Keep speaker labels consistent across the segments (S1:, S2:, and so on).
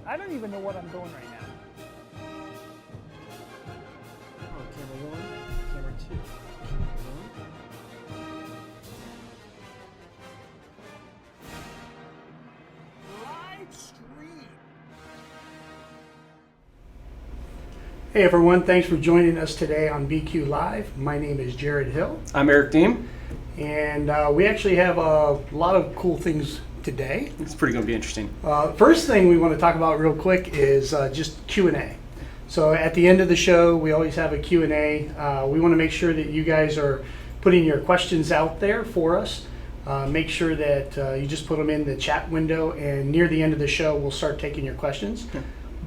S1: I don't even know what I'm doing right now.
S2: Oh, camera 1, camera 2. Camera 1. Live stream.
S3: Hey everyone, thanks for joining us today on BQLive. My name is Jared Hill.
S2: I'm Eric Deem.
S3: And we actually have a lot of cool things today.
S2: It's pretty going to be interesting.
S3: First thing we want to talk about real quick is just Q&A. So at the end of the show, we always have a Q&A. We want to make sure that you guys are putting your questions out there for us. Make sure that you just put them in the chat window, and near the end of the show, we'll start taking your questions.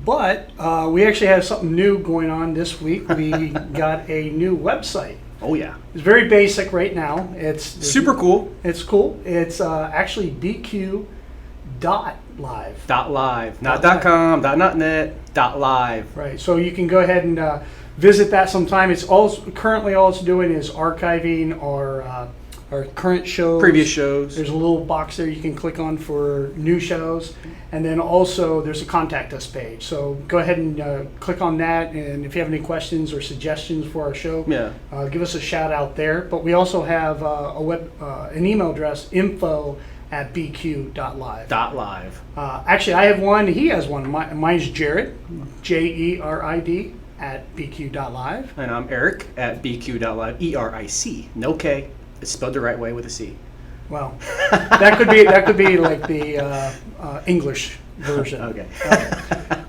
S3: But we actually have something new going on this week. We got a new website.
S2: Oh yeah.
S3: It's very basic right now. It's
S2: super cool.
S3: It's cool. It's actually BQ.live.
S2: .live, not .com, not .net, .live.
S3: Right. So you can go ahead and visit that sometime. It's currently all it's doing is archiving our current shows,
S2: Previous shows.
S3: There's a little box there you can click on for new shows, and then also there's a contact us page. So go ahead and click on that, and if you have any questions or suggestions for our show, give us a shout out there. But we also have an email address, info@bq.live.
S2: .live.
S3: Actually, I have one. He has one. Mine's Jared, Jerid @bq.live.
S2: And I'm Eric at bq.live. ERIC, no K. It's spelled the right way with a C.
S3: Well, that could be like the English version.
S2: Okay.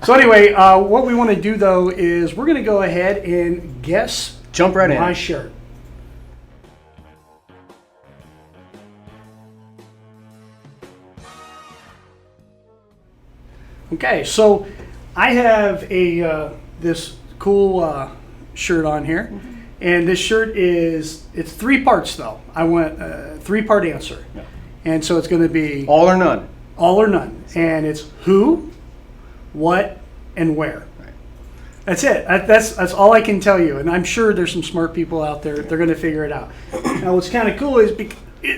S3: So anyway, what we want to do though is we're going to go ahead and guess.
S2: Jump right in.
S3: My shirt. Okay, so I have this cool shirt on here. Mm-hmm. And this shirt it's 3 parts though. I want a 3-part answer.
S2: Yeah.
S3: And so it's going to be
S2: all or none.
S3: All or none. And it's who, what, and where.
S2: Right.
S3: That's it. That's all I can tell you. And I'm sure there's some smart people out there. They're going to figure it out. Now what's kind of cool is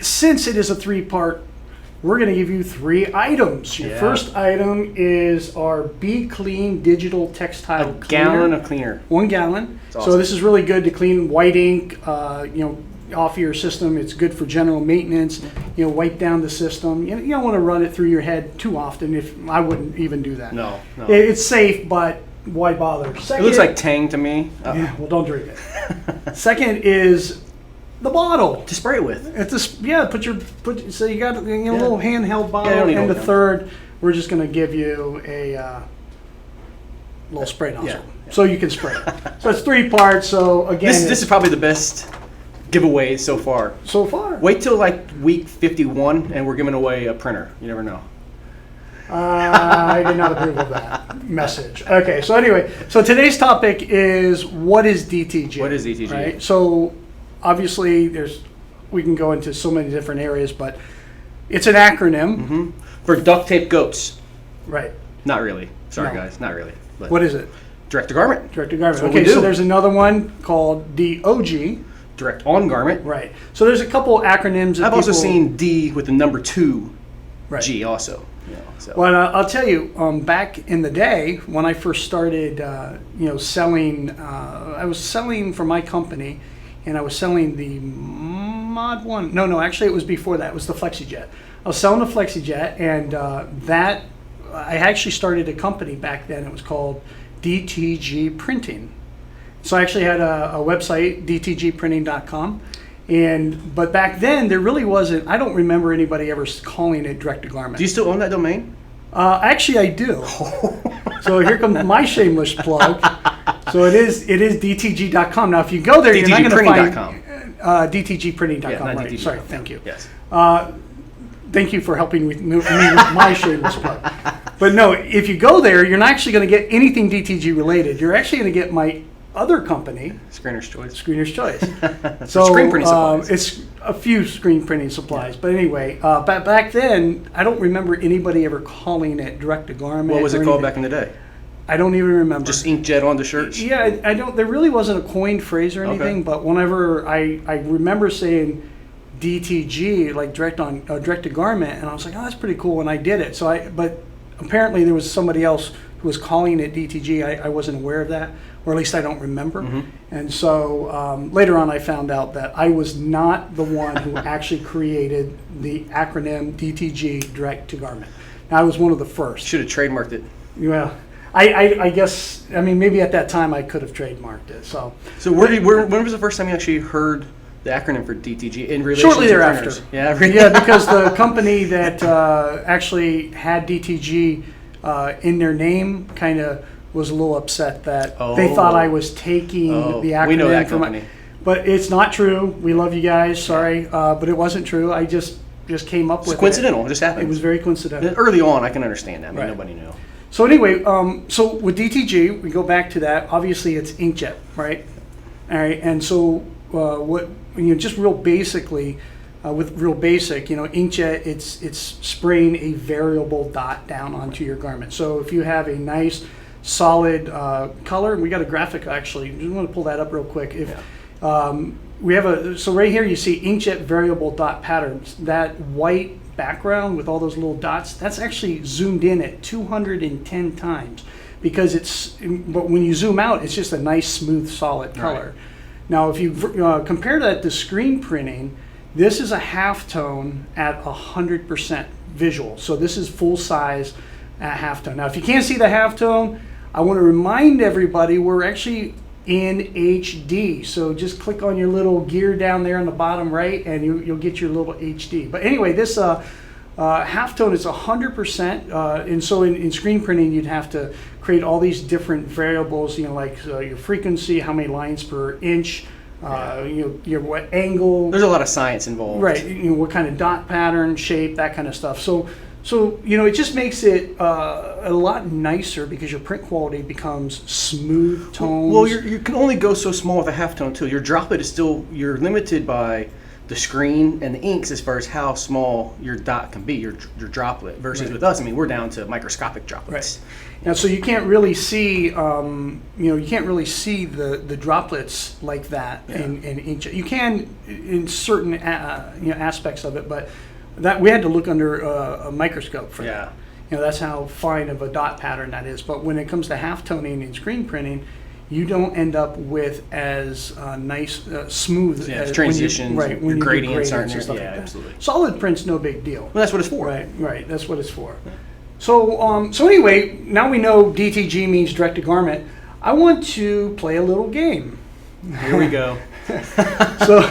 S3: since it is a 3-part, we're going to give you 3 items. Your first item is our Be Clean digital textile cleaner.
S2: Gallon of cleaner.
S3: 1 gallon.
S2: Awesome.
S3: So this is really good to clean white ink, off your system. It's good for general maintenance. Wipe down the system. You don't want to run it through your head too often. I wouldn't even do that.
S2: No.
S3: It's safe, but why bother? Second,
S2: it looks like Tang to me.
S3: Yeah, well, don't drink it. Second is the bottle
S2: to spray it with.
S3: So you got a little handheld bottle, and the third, we're just going to give you a little spray nozzle, so you can spray it. So it's 3 parts. So again,
S2: this is probably the best giveaway so far. Wait till like week 51, and we're giving away a printer. You never know.
S3: I did not approve of that message. Okay, so anyway, today's topic is what is DTG?
S2: What is DTG?
S3: Right. So obviously, we can go into so many different areas, but it's an acronym
S2: for duct tape goats.
S3: Right.
S2: Not really. Sorry, guys. Not really.
S3: But what is it?
S2: Direct to garment.
S3: Direct to garment. Okay, so there's another one called DOG.
S2: Direct on garment.
S3: Right. So there's a couple acronyms.
S2: I've also seen D with the number 2.
S3: Right.
S2: G also.
S3: Well, I'll tell you, back in the day when I first started, selling, I was selling for my company, and I was selling the Mod 1. No, actually it was before that. It was the FlexiJet. I was selling the FlexiJet, and I actually started a company back then. It was called DTG Printing. So I actually had a website, dtgprinting.com. But back then, there really wasn't, I don't remember anybody ever calling it direct to garment.
S2: Do you still own that domain?
S3: Actually, I do. So here comes my shameless plug. So it is dtg.com. Now, if you go there, you're not going to find dtgprinting.com.
S2: Yeah,
S3: right.
S2: DTG.
S3: Sorry, thank you.
S2: Yes.
S3: Thank you for helping me with my shameless plug. But no, if you go there, you're not actually going to get anything DTG related. You're actually going to get my other company,
S2: Screener's Choice.
S3: So
S2: screen printing supplies.
S3: It's a few screen printing supplies. But anyway, back then, I don't remember anybody ever calling it direct to garment.
S2: What was it called back in the day?
S3: I don't even remember.
S2: Just inkjet on the shirts?
S3: Yeah, I don't. There really wasn't a coined phrase or anything. Okay. But whenever I remember saying DTG, like direct to garment, and I was like, oh, that's pretty cool, and I did it. So apparently there was somebody else who was calling it DTG. I wasn't aware of that, or at least I don't remember. And so later on I found out that I was not the one who actually created the acronym DTG, direct to garment. Now, I was one of the first.
S2: Should have trademarked it.
S3: Well, I guess, I mean, maybe at that time I could have trademarked it. So
S2: when was the first time you actually heard the acronym for DTG in relation
S3: shortly
S2: to
S3: thereafter.
S2: printers? Yeah,
S3: Yeah, because the company that actually had DTG in their name kind of was a little upset that they thought I was taking the acronym.
S2: We know that
S3: from
S2: company.
S3: But it's not true. We love you guys. Sorry, but it wasn't true. I just came up with
S2: It's coincidental. It just happened.
S3: It was very coincidental.
S2: Early on, I can understand that. I mean,
S3: Right.
S2: nobody knew.
S3: So anyway, so with DTG, we go back to that. Obviously, it's inkjet, right? All right, and so what just real basically, with real basic, inkjet, it's spraying a variable dot down onto your garment. So if you have a nice solid color, and we got a graphic actually. I just want to pull that up real quick. We have so right here you see inkjet variable dot patterns. That white background with all those little dots, that's actually zoomed in at 210 times because but when you zoom out, it's just a nice smooth solid color. Right. Now if you compare that to screen printing, this is a halftone at 100% visual. So this is full size at halftone. Now if you can't see the halftone, I want to remind everybody we're actually in HD. So just click on your little gear down there on the bottom right and you'll get your little HD. But anyway, this halftone is 100%. And so in screen printing, you'd have to create all these different variables, like your frequency, how many lines per inch, your what angle.
S2: There's a lot of science involved.
S3: Right, what kind of dot pattern, shape, that kind of stuff. So it just makes it a lot nicer because your print quality becomes smooth tones.
S2: Well, you can only go so small with a halftone too. Your droplet is still, you're limited by the screen and the inks as far as how small your dot can be, your droplet. Versus with us, I mean, we're down to microscopic droplets.
S3: Right. Now, so you can't really see, the droplets like that in inkjet. You can in certain aspects of it, but that we had to look under a microscope for that. That's how fine of a dot pattern that is. But when it comes to halftoning and screen printing, you don't end up with as nice, smooth
S2: transitions,
S3: when
S2: your gradients
S3: do
S2: aren't there.
S3: and stuff
S2: Yeah,
S3: like that.
S2: absolutely.
S3: Solid print's no big deal.
S2: Well, that's what it's for.
S3: Right. That's what it's for. Yeah. So anyway, now we know DTG means direct to garment. I want to play a little game.
S2: Here we go.
S3: So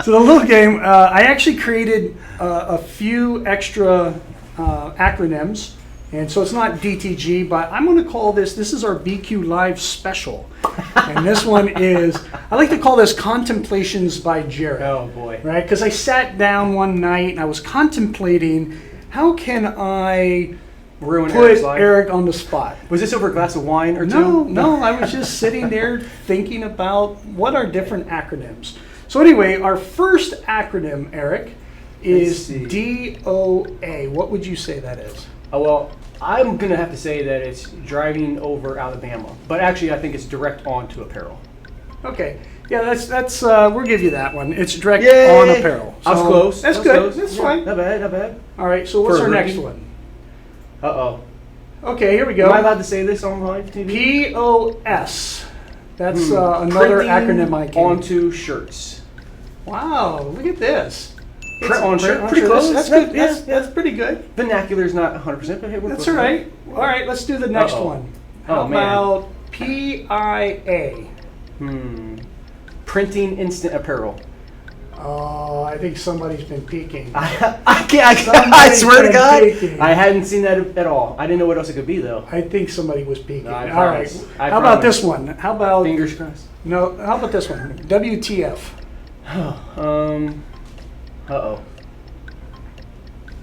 S3: the little game, I actually created a few extra acronyms, and so it's not DTG, but I'm going to call this is our BQLive special, and this one is, I like to call this Contemplations by Jared.
S2: Oh boy.
S3: Right, because I sat down one night and I was contemplating, how can I
S2: put
S3: Eric on the spot?
S2: Was this over a glass of wine or two?
S3: No, I was just sitting there thinking about what are different acronyms. So anyway, our first acronym, Eric, is DOA. What would you say that is?
S2: Oh, well, I'm going to have to say that it's driving over Alabama. But actually, I think it's direct onto apparel.
S3: Okay. Yeah, that's we'll give you that one. It's direct on apparel.
S2: So I was close.
S3: That's good. That's fine.
S2: Not bad.
S3: All right, so what's our next one?
S2: Uh-oh.
S3: Okay, here we go.
S2: Am I allowed to say this on live TV?
S3: POS. That's another acronym I can.
S2: Onto shirts.
S3: Wow, look at this.
S2: Print on shirt.
S3: Pretty close. That's good. That's pretty good.
S2: Vernacular's not 100%, but hey, we're
S3: that's all right. All right, let's do the next one. How about PIA?
S2: Printing instant apparel.
S3: Oh, I think somebody's been peeking.
S2: I swear to God, peeking. I hadn't seen that at all. I didn't know what else it could be, though.
S3: I think somebody was peeking.
S2: No,
S3: all right. How about this one? How about
S2: fingers crossed?
S3: No. How about this one? WTF?
S2: Uh-oh.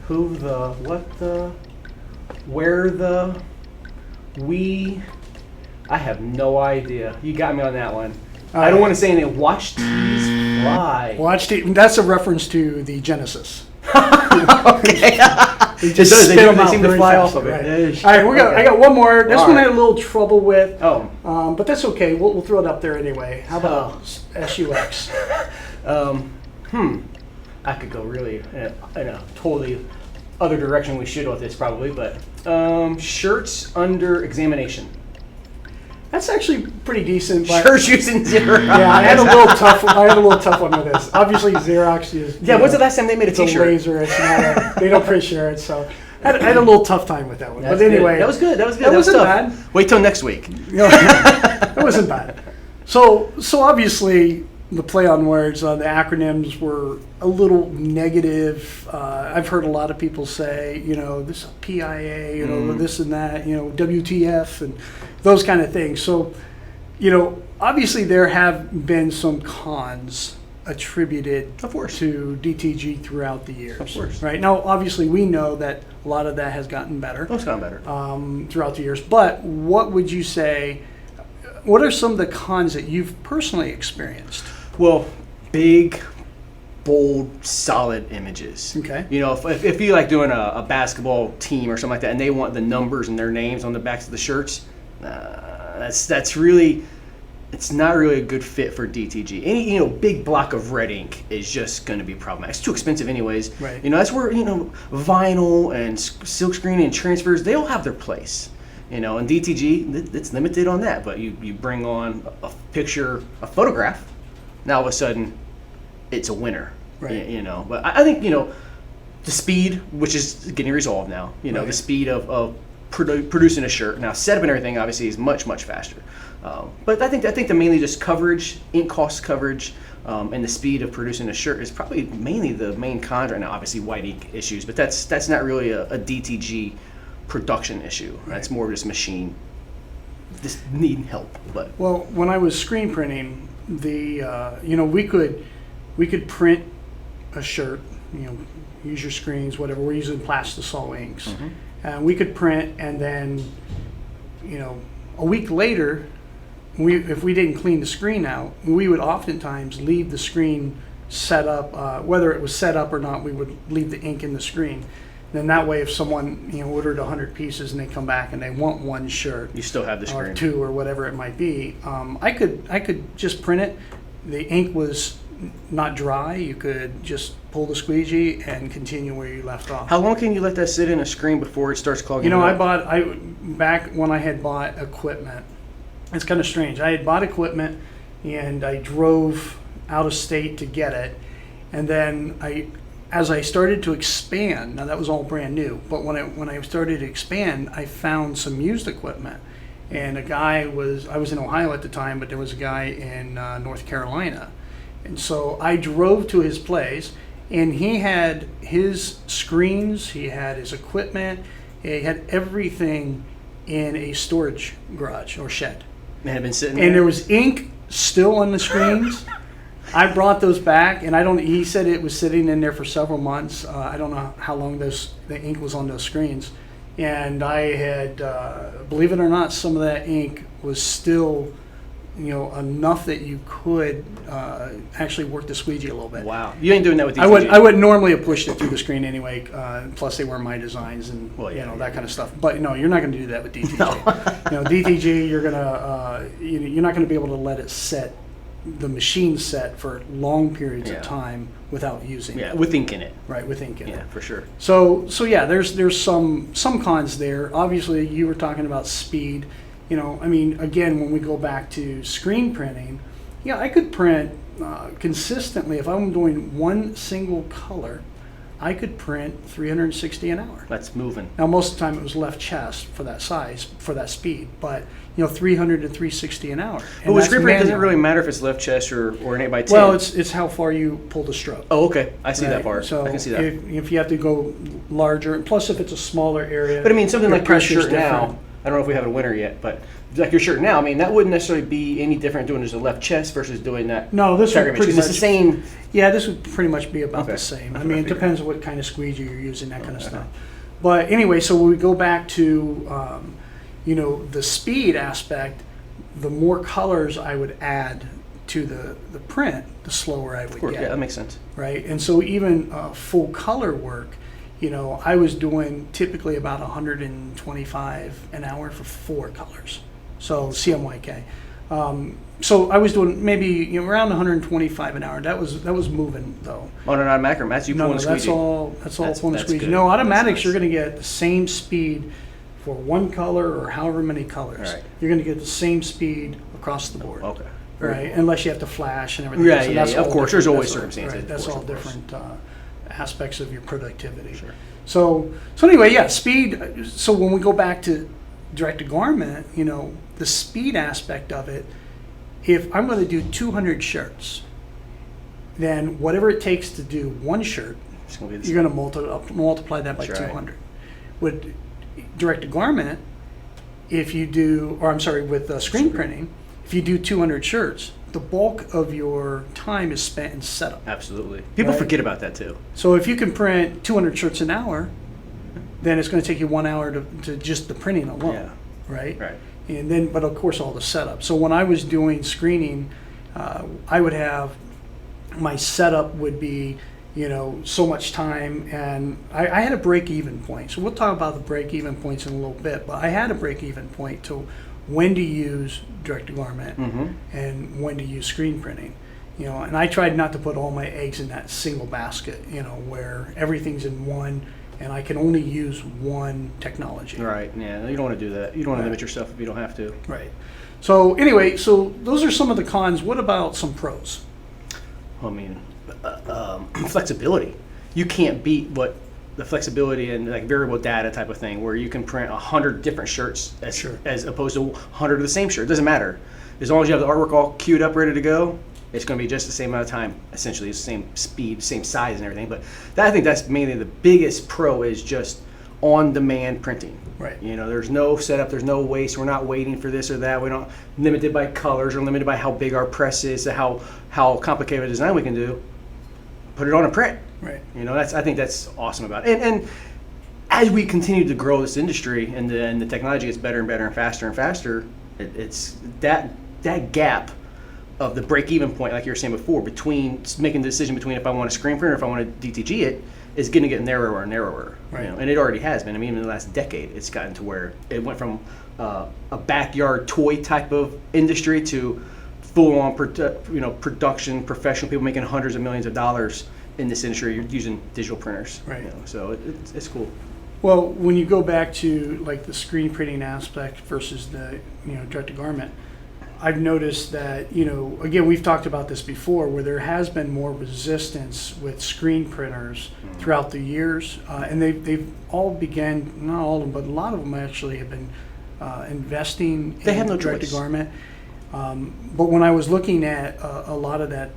S2: Who the, what the, where the, we, I have no idea. You got me on that one. I don't want to say anything. Watch these fly.
S3: That's a reference to the Genesis.
S2: Okay.
S3: They seem to fly off of it.
S2: Right.
S3: All right, I got one more. This one I had a little trouble with.
S2: Oh.
S3: But that's okay. We'll throw it up there anyway. How about SUX?
S2: I could go really in a totally other direction we should with this probably, but shirts under examination.
S3: That's actually pretty decent. But
S2: Shirts using Xerox.
S3: yeah, I had a little tough one with this. Obviously, Xerox is.
S2: Yeah, when's the last time they made a
S3: It's a
S2: T-shirt?
S3: laser. It's not they don't print shirts, so I had a little tough time with that one.
S2: That's
S3: but anyway,
S2: good. That was good. That was good.
S3: That
S2: was
S3: wasn't
S2: tough.
S3: bad.
S2: Wait till next week.
S3: It wasn't bad. So obviously the play on words, the acronyms were a little negative. I've heard a lot of people say, this is PIA, this and that, WTF and those kind of things. So, obviously there have been some cons attributed
S2: Of course.
S3: to DTG throughout the years.
S2: Of course.
S3: Right? Now, obviously we know that a lot of that has gotten better.
S2: Oh, it's gone better.
S3: Throughout the years. But what would you say, what are some of the cons that you've personally experienced?
S2: Well, big, bold, solid images.
S3: Okay.
S2: If you like doing a basketball team or something like that, and they want the numbers and their names on the backs of the shirts, that's really, it's not really a good fit for DTG. Any big block of red ink is just going to be problematic. It's too expensive anyways.
S3: Right.
S2: That's where vinyl and silkscreen and transfers, they all have their place. And DTG, it's limited on that. But you bring on a picture, a photograph. Now all of a sudden, it's a winner.
S3: Right.
S2: But I think the speed, which is getting resolved now.
S3: Right.
S2: The speed of producing a shirt. Now setup and everything obviously is much faster. But I think the mainly just coverage, ink cost coverage, and the speed of producing a shirt is probably mainly the main cons right now. Obviously white ink issues, but that's not really a DTG production issue.
S3: Right.
S2: It's more just machine just needing help. But
S3: Well, when I was screen printing, we could print a shirt, use your screens, whatever. We're using Plastisol inks.
S2: Mm-hmm.
S3: And we could print, and then, a week later, if we didn't clean the screen out, we would oftentimes leave the screen set up, whether it was set up or not, we would leave the ink in the screen. Then that way, if someone ordered 100 pieces and they come back and they want one shirt,
S2: you still have the screen.
S3: or two or whatever it might be, I could just print it. The ink was not dry. You could just pull the squeegee and continue where you left off.
S2: How long can you let that sit in a screen before it starts clogging up?
S3: Back when I had bought equipment, it's kind of strange. I had bought equipment and I drove out of state to get it, and then as I started to expand, now that was all brand new, but when I started to expand, I found some used equipment. And I was in Ohio at the time, but there was a guy in North Carolina. And so I drove to his place, and he had his screens, he had his equipment, he had everything in a storage garage or shed.
S2: It had been sitting there.
S3: And there was ink still on the screens. I brought those back, and he said it was sitting in there for several months. I don't know how long the ink was on those screens. And I had, believe it or not, some of that ink was still, enough that you could actually work the squeegee a little bit.
S2: Wow. You ain't doing that with DTG.
S3: I would normally have pushed it through the screen anyway, plus they weren't my designs and that kind of stuff. But no, you're not going to do that with DTG.
S2: No.
S3: DTG, you're not going to be able to let it set, the machine set for long periods of time without using it.
S2: Yeah, with ink in it.
S3: Right, with ink in it.
S2: Yeah, for sure.
S3: So yeah, there's some cons there. Obviously, you were talking about speed. Again, when we go back to screen printing, I could print consistently. If I'm doing one single color, I could print 360 an hour.
S2: That's moving.
S3: Now, most of the time it was left chest for that size, for that speed, but 300 to 360 an hour.
S2: But with screen print, it doesn't really matter if it's left chest or an 8x10.
S3: Well, it's how far you pull the stroke.
S2: Oh, okay. I see
S3: Right?
S2: that part.
S3: So
S2: I can see that.
S3: If you have to go larger, plus if it's a smaller area.
S2: But something like your
S3: pressure's
S2: shirt now,
S3: different.
S2: I don't know if we have a winner yet, but like your shirt now, that wouldn't necessarily be any different doing just a left chest versus doing that.
S3: No, this would pretty much
S2: it's the same.
S3: Yeah, this would pretty much be about
S2: Okay.
S3: the same.
S2: That's what I
S3: It
S2: figured.
S3: depends on what kind of squeegee you're using, that kind of stuff. But anyway, so when we go back to, the speed aspect, the more colors I would add to the print, the slower I would
S2: Of course,
S3: get.
S2: yeah, that makes sense.
S3: Right? And so even full color work, I was doing typically about 125 an hour for 4 colors. So CMYK. So I was doing maybe around 125 an hour. That was moving though.
S2: On an automatic or that's you
S3: No,
S2: pulling the
S3: that's
S2: squeegee?
S3: all pulling the
S2: that's
S3: squeegee.
S2: good.
S3: No,
S2: That's
S3: automatics
S2: nice.
S3: you're going to get the same speed for one color or however many colors.
S2: Right.
S3: You're going to get the same speed across the board.
S2: Okay.
S3: Right, unless you have to flash and everything.
S2: Yeah,
S3: else, and
S2: yeah,
S3: that's
S2: yeah, of
S3: all
S2: course, there's
S3: different.
S2: always
S3: That's all-
S2: circumstances,
S3: Right,
S2: of
S3: that's
S2: course,
S3: all
S2: of course.
S3: different aspects of your productivity.
S2: Sure.
S3: So anyway, yeah, speed. So when we go back to direct to garment, the speed aspect of it. If I'm going to do 200 shirts, then whatever it takes to do one shirt,
S2: It's gonna be the
S3: you're going to multiply that by
S2: That's right.
S3: 200. With direct to garment, if you do, or I'm sorry, with screen printing, if you do 200 shirts, the bulk of your time is spent in setup.
S2: Absolutely. People
S3: Right.
S2: forget about that too.
S3: So if you can print 200 shirts an hour, then it's going to take you 1 hour to just the printing alone,
S2: Yeah.
S3: right?
S2: Right.
S3: And then, but of course, all the setup. So when I was doing screening, I would have my setup would be, so much time, and I had a break-even point. So we'll talk about the break-even points in a little bit. But I had a break-even point to when to use direct-to-garment
S2: Mm-hmm.
S3: and when to use screen printing. And I tried not to put all my eggs in that single basket. Where everything's in one, and I can only use one technology.
S2: Right. Yeah. You don't want to do that. You don't want to
S3: Right.
S2: limit yourself if you don't have to.
S3: Right. So anyway, so those are some of the cons. What about some pros?
S2: I mean, flexibility. You can't beat what the flexibility and like variable data type of thing, where you can print 100 different shirts as opposed to 100 of the same shirt. It doesn't matter. As long as you have the artwork all queued up, ready to go, it's going to be just the same amount of time. Essentially, it's the same speed, same size, and everything. But I think that's mainly the biggest pro is just on-demand printing.
S3: Right.
S2: There's no setup, there's no waste. We're not waiting for this or that. We're not limited by colors or limited by how big our press is, to how complicated a design we can do. Put it on a print.
S3: Right.
S2: I think that's awesome about it. And as we continue to grow this industry and the technology gets better and better and faster, it's that gap of the break-even point, like you were saying before, between making the decision between if I want a screen print or if I want to DTG it, is going to get narrower and narrower.
S3: Right.
S2: And it already has been. I mean, even in the last decade, it's gotten to where it went from a backyard toy type of industry to full-on, production, professional people making hundreds of millions of dollars in this industry. You're using digital printers.
S3: Right.
S2: So it's cool.
S3: Well, when you go back to like the screen printing aspect versus the direct to garment, I've noticed that again, we've talked about this before, where there has been more resistance with screen printers throughout the years, and they've all began, not all of them, but a lot of them actually have been investing
S2: They
S3: in
S2: have no
S3: direct to
S2: choice.
S3: garment. But when I was looking at a lot of that,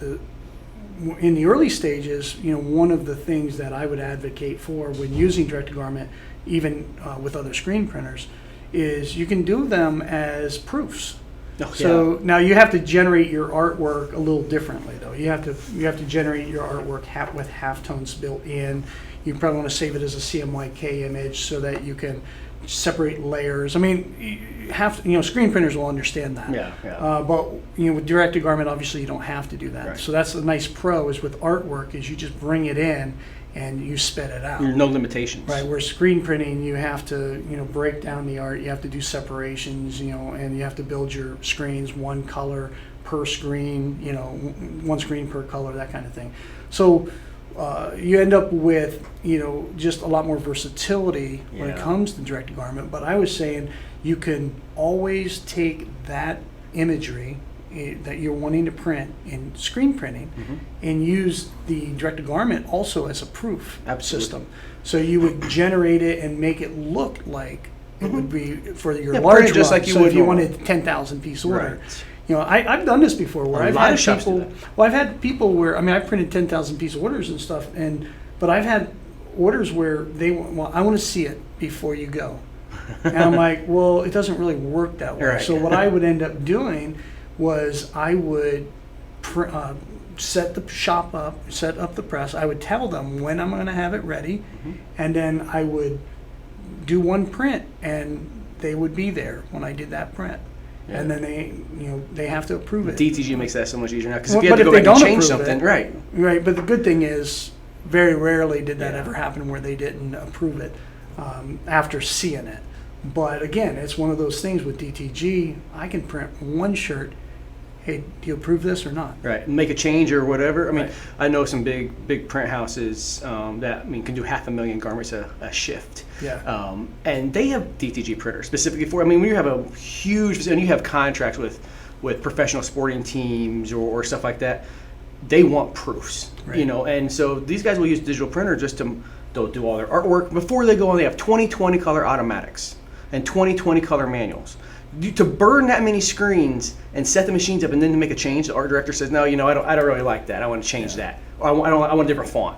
S3: in the early stages, one of the things that I would advocate for when using direct to garment, even with other screen printers, is you can do them as proofs.
S2: Oh,
S3: So now you have to generate your artwork a little differently, though. You have to generate your artwork with halftones built in. You probably want to save it as a CMYK image so that you can separate layers. I mean, screen printers will understand that.
S2: Yeah.
S3: But with direct to garment, obviously you don't have to do that.
S2: Right.
S3: So that's a nice pro is with artwork is you just bring it in and you spit it out.
S2: There's no limitations.
S3: Right, where screen printing, you have to, break down the art. You have to do separations, and you have to build your screens one color per screen, one screen per color, that kind of thing. So you end up with, just a lot more versatility when it
S2: Yeah.
S3: comes to direct to garment. But I was saying you can always take that imagery that you're wanting to print in screen printing and use the direct to garment also as a proof
S2: Absolutely.
S3: system. So you would generate it and make it look like it would be for your
S2: Yeah,
S3: large
S2: print it just
S3: run.
S2: like you
S3: So
S2: would
S3: if you
S2: normal.
S3: wanted 10,000 piece order,
S2: Right.
S3: I've done this before where
S2: A
S3: I've
S2: lot
S3: had
S2: of shops do
S3: people.
S2: that.
S3: Well, I've had people where I've printed 10,000 piece orders and stuff, but I've had orders where I want to see it before you go, and I'm like, well, it doesn't really work that way.
S2: Right.
S3: So what I would end up doing was I would set the shop up, set up the press. I would tell them when I'm going to have it ready, and then I would do one print, and they would be there when I did that print.
S2: Yeah.
S3: And then they have to approve it.
S2: DTG makes that so much easier now because
S3: Well,
S2: if you have
S3: but
S2: to
S3: if
S2: go
S3: they
S2: back and
S3: don't
S2: change
S3: approve
S2: something,
S3: it-
S2: right?
S3: Right, but the good thing is, very rarely did that
S2: Yeah.
S3: ever happen where they didn't approve it after seeing it. But again, it's one of those things with DTG. I can print one shirt. Hey, do you approve this or not?
S2: Right, make a change or whatever. I mean,
S3: Right.
S2: I know some big print houses that can do 500,000 garments a shift.
S3: Yeah.
S2: And they have DTG printers specifically for. I mean, when you have a huge and you have contracts with professional sporting teams or stuff like that, they want proofs.
S3: Right.
S2: You know, and so these guys will use digital printer just to they'll do all their artwork before they go on. They have 20/20 color automatics and 20/20 color manuals. To burn that many screens and set the machines up and then to make a change, the art director says, no, I don't really like that. I want to change that. Or I want a different font.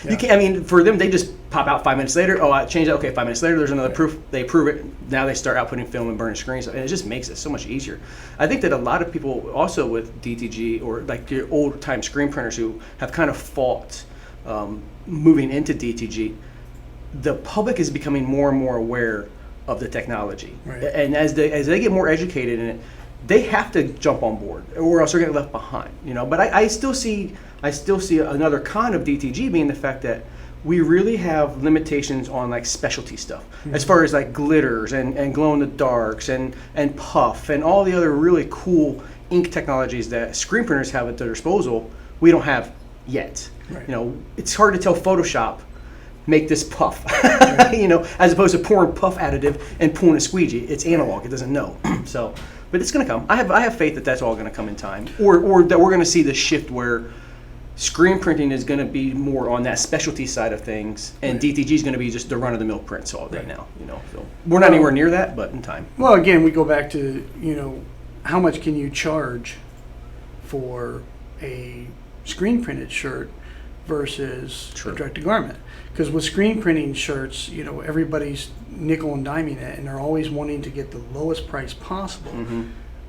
S3: Yeah.
S2: You can't. I mean, for them, they just pop out 5 minutes later. Oh, I changed that. Okay, 5 minutes later, there's another proof. They approve it. Now they start outputting film and burning screens, and it just makes it so much easier. I think that a lot of people also with DTG or like your old time screen printers who have kind of fought moving into DTG, the public is becoming more and more aware of the technology,
S3: Right.
S2: and as they get more educated in it, they have to jump on board, or else they're getting left behind. But I still see another con of DTG being the fact that we really have limitations on like specialty stuff, as far as like glitters and glow in the darks and puff and all the other really cool ink technologies that screen printers have at their disposal. We don't have yet.
S3: Right.
S2: It's hard to tell Photoshop make this puff, as opposed to pouring puff additive and pulling a squeegee. It's analog; it doesn't know. So, but it's going to come. I have faith that that's all going to come in time, or that we're going to see the shift where screen printing is going to be more on that specialty side of things, and
S3: Right.
S2: DTG is going to be just the run-of-the-mill prints all day
S3: Right.
S2: now. So we're not anywhere near that, but in time.
S3: Well, again, we go back to, how much can you charge for a screen printed shirt versus
S2: True.
S3: a direct to garment? Because with screen printing shirts, everybody's nickel and diming it, and they're always wanting to get the lowest price possible.
S2: Mm-hmm.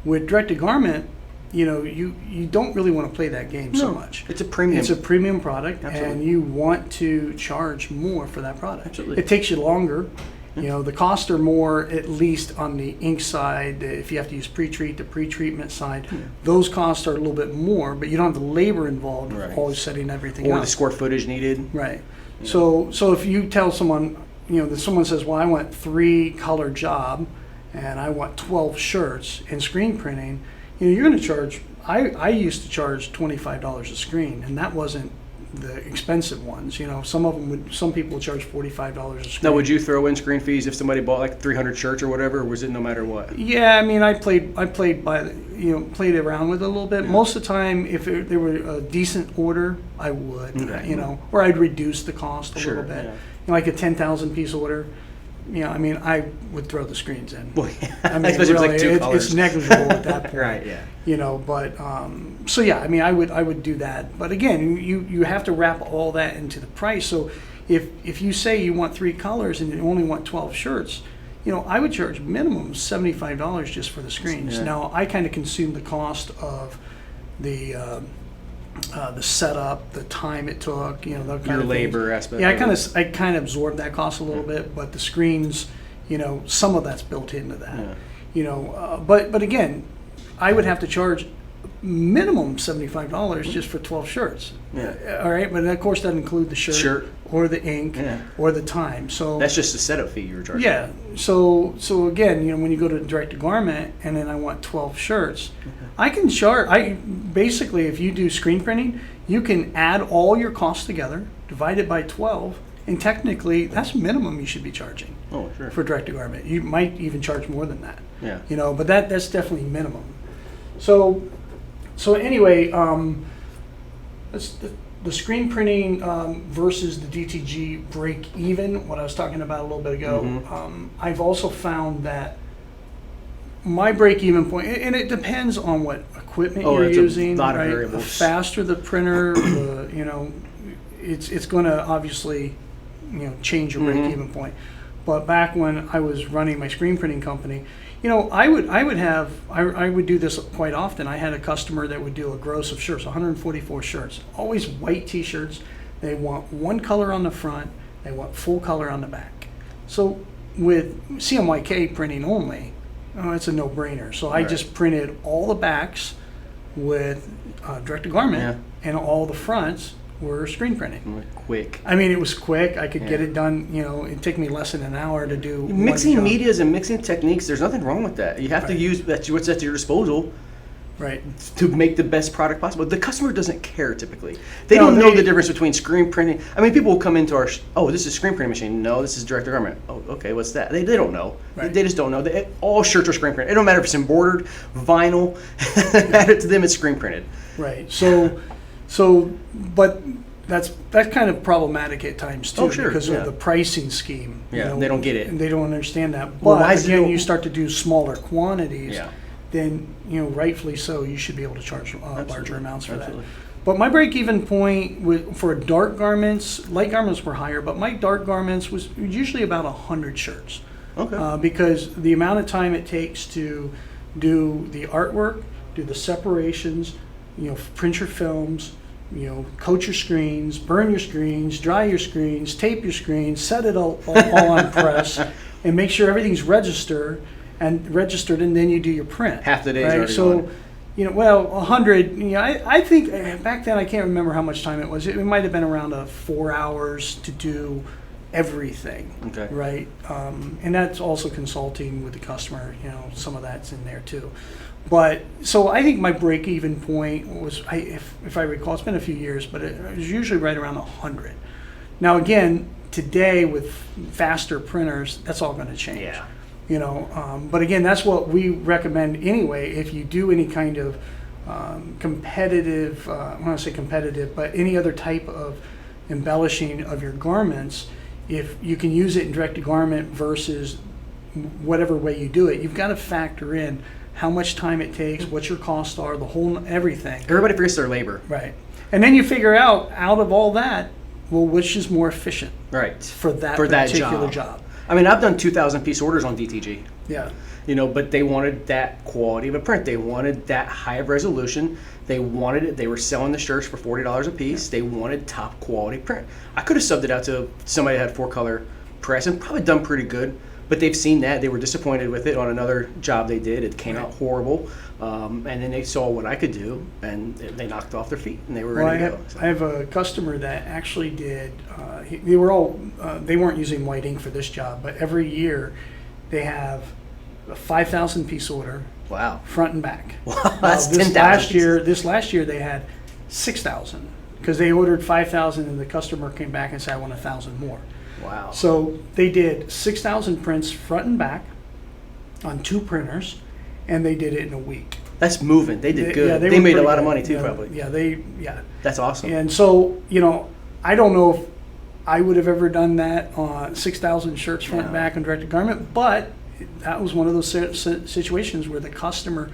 S3: With direct to garment, you don't really want to play that game so
S2: No,
S3: much.
S2: it's a premium.
S3: It's a premium product,
S2: Absolutely.
S3: and you want to charge more for that product.
S2: Absolutely.
S3: It takes you longer. The costs are more, at least on the ink side. If you have to use pre-treat, the pre-treatment side, those costs are a little bit more, but you don't have the labor involved
S2: Right.
S3: of always setting everything
S2: Or
S3: up.
S2: the square footage needed.
S3: Right. So if you tell someone, that someone says, well, I want 3 color job and I want 12 shirts in screen printing, you're going to charge, I used to charge $25 a screen, and that wasn't the expensive ones. Some people would charge $45 a screen.
S2: Now, would you throw in screen fees if somebody bought like 300 shirts or whatever, or was it no matter what?
S3: Yeah, I mean, I played played around with it a little bit.
S2: Yeah.
S3: Most of the time, if there were a decent order, I would,
S2: Okay.
S3: or I'd reduce the cost a
S2: Sure,
S3: little bit.
S2: yeah.
S3: Like a 10,000 piece order, I would throw the screens in.
S2: Well,
S3: I mean,
S2: especially if
S3: really,
S2: it's like 2
S3: it's
S2: colors.
S3: negligible at that point.
S2: Right. Yeah.
S3: But so yeah, I mean, I would do that. But again, you have to wrap all that into the price. So if you say you want 3 colors and you only want 12 shirts, I would charge minimum $75 just for the screens.
S2: Yeah.
S3: Now I kind of consume the cost of the setup, the time it took, that kind
S2: Your
S3: of
S2: labor
S3: things.
S2: aspect.
S3: Yeah,
S2: of
S3: I kind of absorb that cost a little bit, but the screens, some of that's built into that.
S2: Yeah.
S3: But again, I would have to charge minimum $75 just for 12 shirts.
S2: Yeah.
S3: All right, but of course that include the shirt or the ink
S2: Yeah.
S3: or the time. So
S2: That's just the setup fee you were charging.
S3: yeah. So again, when you go to direct to garment and then I want 12 shirts, I can charge. Basically, if you do screen printing, you can add all your costs together, divide it by 12, and technically that's minimum you should be charging
S2: Oh, sure.
S3: for direct to garment. You might even charge more than that.
S2: Yeah.
S3: But that's definitely minimum. So anyway, that's the screen printing versus the DTG break even, what I was talking about a little bit ago.
S2: Mhm.
S3: I've also found that my break even point, and it depends on what equipment you're
S2: it's a
S3: using.
S2: lot of
S3: right?
S2: variables.
S3: The faster the printer, it's going to obviously change your break
S2: Mhm.
S3: even point. But back when I was running my screen printing company, I would do this quite often. I had a customer that would do a gross of shirts, 144 shirts, always white T-shirts. They want one color on the front, they want full color on the back. So with CMYK printing only, it's a no-brainer. So I
S2: Right.
S3: just printed all the backs with direct to garment
S2: Yeah.
S3: and all the fronts were screen printing.
S2: Quick.
S3: I mean, it was quick. I could get it done. It took me less than an hour to do.
S2: Mixing medias and mixing techniques, there's nothing wrong with that. You have to use what's at your disposal.
S3: Right.
S2: To make the best product possible. The customer doesn't care typically. They don't know the difference between screen printing. I mean, people will come into our, this is a screen printing machine. No, this is direct-to-garment. Oh, okay, what's that? They don't know.
S3: Right.
S2: They just don't know. All shirts are screen printed. It don't matter if it's embroidered, vinyl. To them, it's screen printed.
S3: Right. But that's kind of problematic at times too, because of the pricing scheme.
S2: Yeah, they don't get it.
S3: And they don't understand that. But again, you start to do smaller quantities.
S2: Yeah.
S3: Then rightfully so, you should be able to charge larger amounts for that. But my break-even point for dark garments, light garments were higher, but my dark garments was usually about 100 shirts.
S2: Okay.
S3: Because the amount of time it takes to do the artwork, do the separations, print your films, coat your screens, burn your screens, dry your screens, tape your screens, set it all on press, and make sure everything's registered, and then you do your print.
S2: Half the day's
S3: right?
S2: already
S3: So,
S2: gone.
S3: 100. I think back then I can't remember how much time it was. It might have been around 4 hours to do everything.
S2: Okay.
S3: Right. And that's also consulting with the customer. Some of that's in there too. But so I think my break-even point was, if I recall, it's been a few years, but it was usually right around 100. Now again, today with faster printers, that's all going to change.
S2: Yeah.
S3: But again, that's what we recommend anyway. If you do any kind of competitive, I want to say competitive, but any other type of embellishing of your garments, if you can use it in direct-to-garment versus whatever way you do it, you've got to factor in how much time it takes, what your costs are, the whole everything.
S2: Everybody forgets their labor.
S3: Right. And then you figure out of all that, which is more efficient for that particular job.
S2: I mean, I've done 2,000 piece orders on DTG.
S3: Yeah.
S2: But they wanted that quality of a print. They wanted that high of resolution. They wanted it. They were selling the shirts for $40 a piece. They wanted top quality print. I could have subbed it out to somebody that had 4-color press and probably done pretty good. But they've seen that. They were disappointed with it on another job they did. It came out horrible. And then they saw what I could do, and they knocked off their feet, and they were ready to go. So.
S3: I have a customer that actually did, they weren't using white ink for this job, but every year they have a 5,000 piece order.
S2: Wow.
S3: Front and back.
S2: Wow, that's 10,000.
S3: This last year they had 6,000 because they ordered 5,000 and the customer came back and said, I want 1,000 more.
S2: Wow.
S3: So they did 6,000 prints front and back on 2 printers, and they did it in a week.
S2: That's moving. They did good.
S3: Yeah,
S2: they made a lot of money too, probably.
S3: Yeah.
S2: That's awesome.
S3: And so, I don't know if I would have ever done that on 6,000 shirts front and back on direct-to-garment, but that was one of those situations where the customer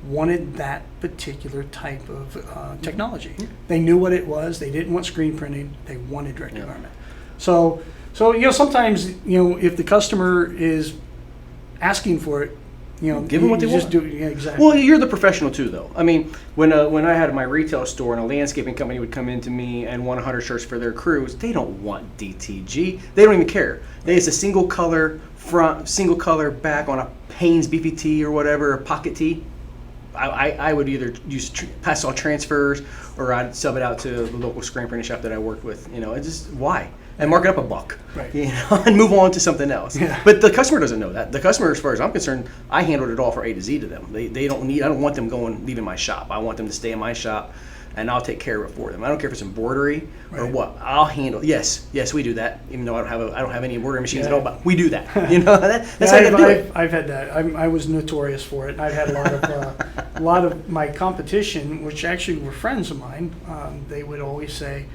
S3: wanted that particular type of technology. They knew what it was. They didn't want screen printing. They wanted direct-to-garment. So sometimes if the customer is asking for it,
S2: give them what they want.
S3: Exactly.
S2: Well, you're the professional too, though. I mean, when I had my retail store and a landscaping company would come into me and want 100 shirts for their crews, they don't want DTG. They don't even care. It's a single color front, single color back on a Hanes BPT or whatever, a pocket tee. I would either use pass all transfers or I'd sub it out to the local screen printing shop that I worked with. It's just why. And mark it up $1,
S3: right.
S2: And move on to something else.
S3: Yeah.
S2: But the customer doesn't know that. The customer, as far as I'm concerned, I handled it all from A to Z to them. They don't need. I don't want them leaving my shop. I want them to stay in my shop, and I'll take care of it for them. I don't care if it's embroidery or what. I'll handle. Yes, we do that. Even though I don't have any embroidery machines at all, but we do that. That's how you do it.
S3: I've had that. I was notorious for it. I've had a lot of my competition, which actually were friends of mine. They would always say,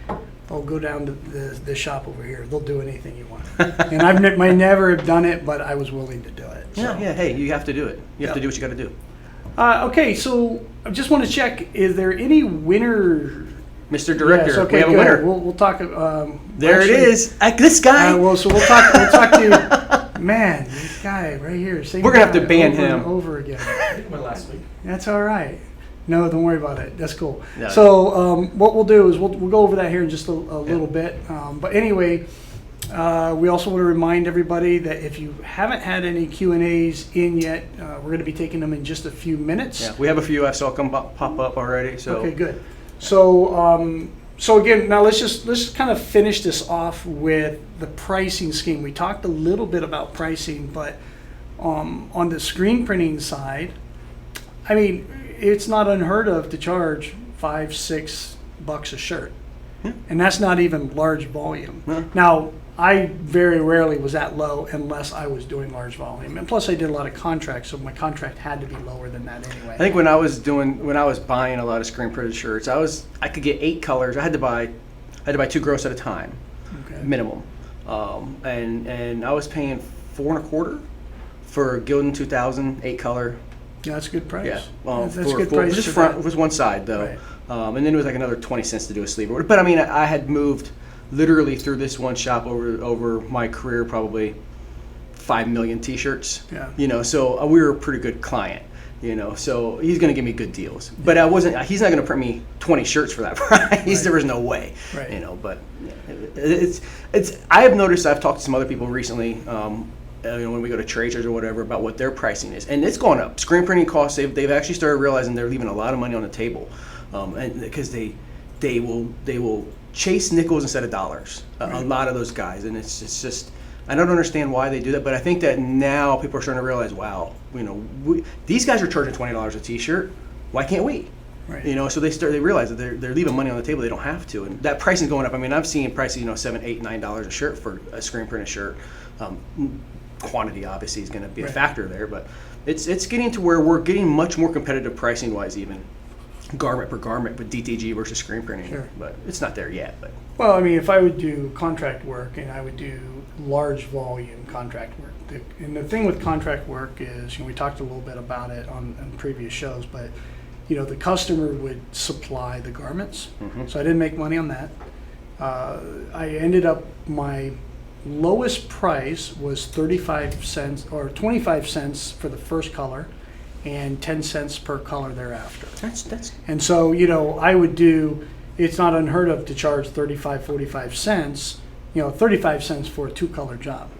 S3: "Oh, go down to the shop over here. They'll do anything you want." And I never have done it, but I was willing to do it. So.
S2: Yeah. Hey, you have to do it. You have to do what you got to do.
S3: Okay, so I just want to check: is there any winner?
S2: Mr. Director,
S3: yes, okay,
S2: we have
S3: good.
S2: a winner.
S3: We'll talk.
S2: There it is. This guy.
S3: We'll talk. We'll talk to man. This guy right here.
S2: We're gonna have to ban him
S3: over again.
S4: I think went last week.
S3: That's all right. No, don't worry about it. That's cool.
S2: No.
S3: So what we'll do is we'll go over that here in just a little bit. But anyway, we also want to remind everybody that if you haven't had any Q&As in yet, we're going to be taking them in just a few minutes.
S2: Yeah, we have a few I saw pop up already. So
S3: okay, good. So So again, now let's kind of finish this off with the pricing scheme. We talked a little bit about pricing, but on the screen printing side, I mean, it's not unheard of to charge $5-6 a shirt, and that's not even large volume. Now, I very rarely was that low unless I was doing large volume, and plus I did a lot of contracts, so my contract had to be lower than that anyway.
S2: I think when I was buying a lot of screen printed shirts, I could get 8 colors. I had to buy 2 gross at a time, minimum, and I was paying $4.25 for Gildan 2000 8 color.
S3: Yeah, that's a good price.
S2: Yeah,
S3: that's a good price.
S2: Just front was one side though,
S3: Right.
S2: And then it was like another 20 cents to do a sleeve. But I mean, I had moved literally through this one shop over my career probably 5 million T-shirts.
S3: Yeah.
S2: You know, so we were a pretty good client. You know, so he's going to give me good deals. But he's not going to print me 20 shirts for that price. Right. There was no way.
S3: Right.
S2: You know, but it's. I have noticed. I've talked to some other people recently. You know, when we go to trade shows or whatever, about what their pricing is, and it's gone up. Screen printing costs, they've actually started realizing they're leaving a lot of money on the table, and because they will chase nickels instead of dollars. A lot of those guys, and it's just I don't understand why they do that, but I think that now people are starting to realize, wow, you know, these guys are charging $20 a T-shirt. Why can't we?
S3: Right.
S2: You know, so they realize that they're leaving money on the table. They don't have to, and that pricing is going up. I mean, I've seen prices, you know, $7, $8, $9 a shirt for a screen printed shirt. Quantity obviously is going to be a factor there, but it's getting to where we're getting much more competitive pricing wise, even garment per garment with DTG versus screen printing.
S3: Sure.
S2: But it's not there yet. But
S3: well, I mean, if I would do contract work and I would do large volume contract work, and the thing with contract work is, you know, we talked a little bit about it on previous shows, but you know, the customer would supply the garments, so I didn't make money on that. I ended up, my lowest price was 35 cents or 25 cents for the first color and 10 cents per color thereafter.
S2: that's
S3: And so, you know, I would do, it's not unheard of to charge 35, 45 cents, you know, 35 cents for a 2-color job.